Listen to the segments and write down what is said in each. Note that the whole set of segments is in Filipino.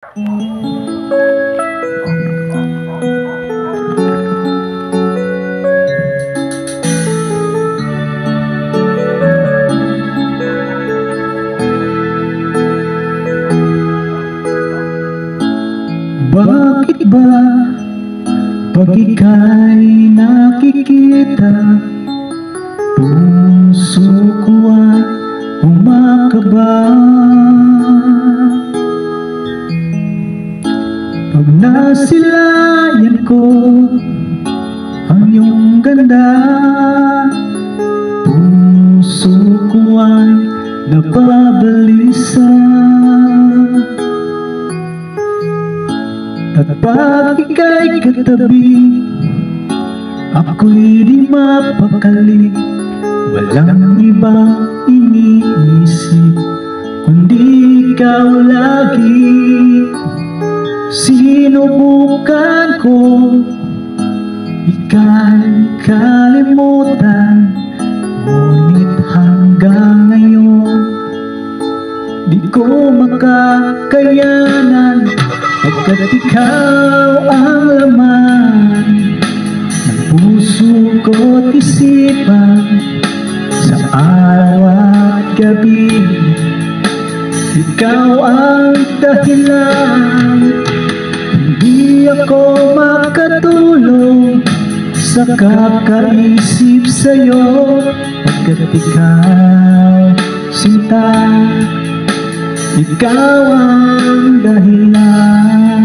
Bakit ba pag ika'y nakikita, puso ko ay umakaba? Pag nasilayan ko ang iyong ganda, puso ko ay nababalisa. At pag ika'y katabi, ako'y di mapakali. Walang ibang iniisip kundi ikaw lagi. Sinubukan ko ika'y kalimutan, ngunit hanggang ngayon di ko makakayanan. Pagkat ikaw ang laman ng puso ko't isipan, sa araw at gabi ikaw ang dahilan. Hindi ako makatulog sa kakaisip sa'yo, pagkat ikaw, sinta, ikaw ang dahilan.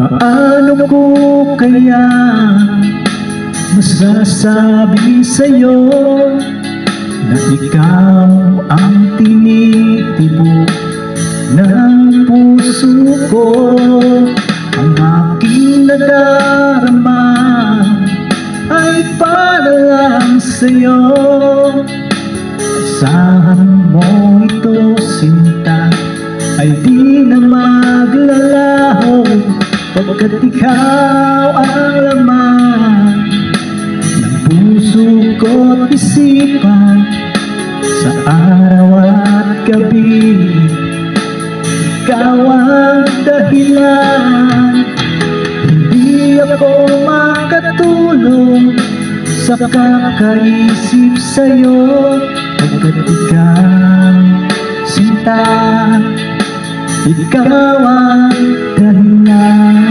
Paano ko kaya masasabi sa'yo na ikaw ang tinitibok ng puso ko? Ang aking nadarama ay para lang sa'yo. Asahan mo ito, sinta, ay di na maglalaho, pagkat ikaw ang laman ng puso ko't isipan, sa araw at gabi ikaw ang dahilan. Hindi ako makatulog sa kakaisip sa'yo, pagkat ikaw, sinta, ikaw ang dahilan.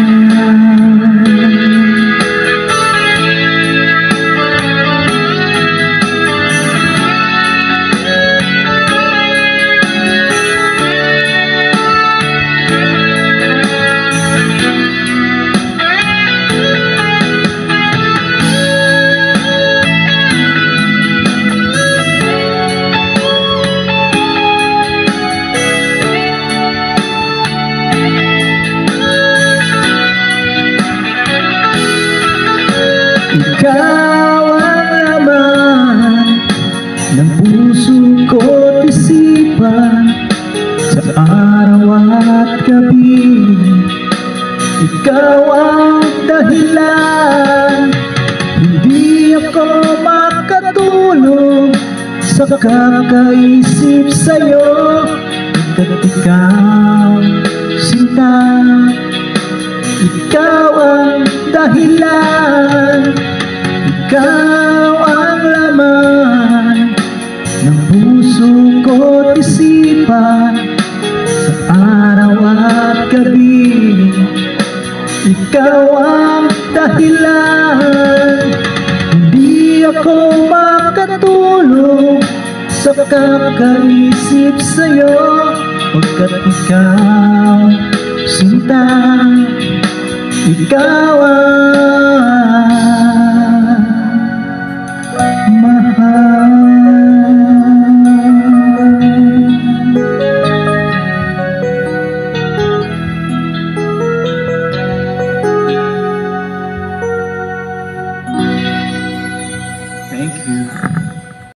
Ikaw ang laman ng puso ko't isipan, sa araw at gabi ikaw ang dahilan. Hindi ako makatulog sa kakaisip sa'yo, pagkat ikaw, sinta, ikaw ang dahilan. Ikaw ang laman ng puso ko't isipan, sa araw at gabi ikaw ang dahilan. Hindi ako makatulog sa kakaisip sa'yo, pagkat ikaw, sinta, ikaw ang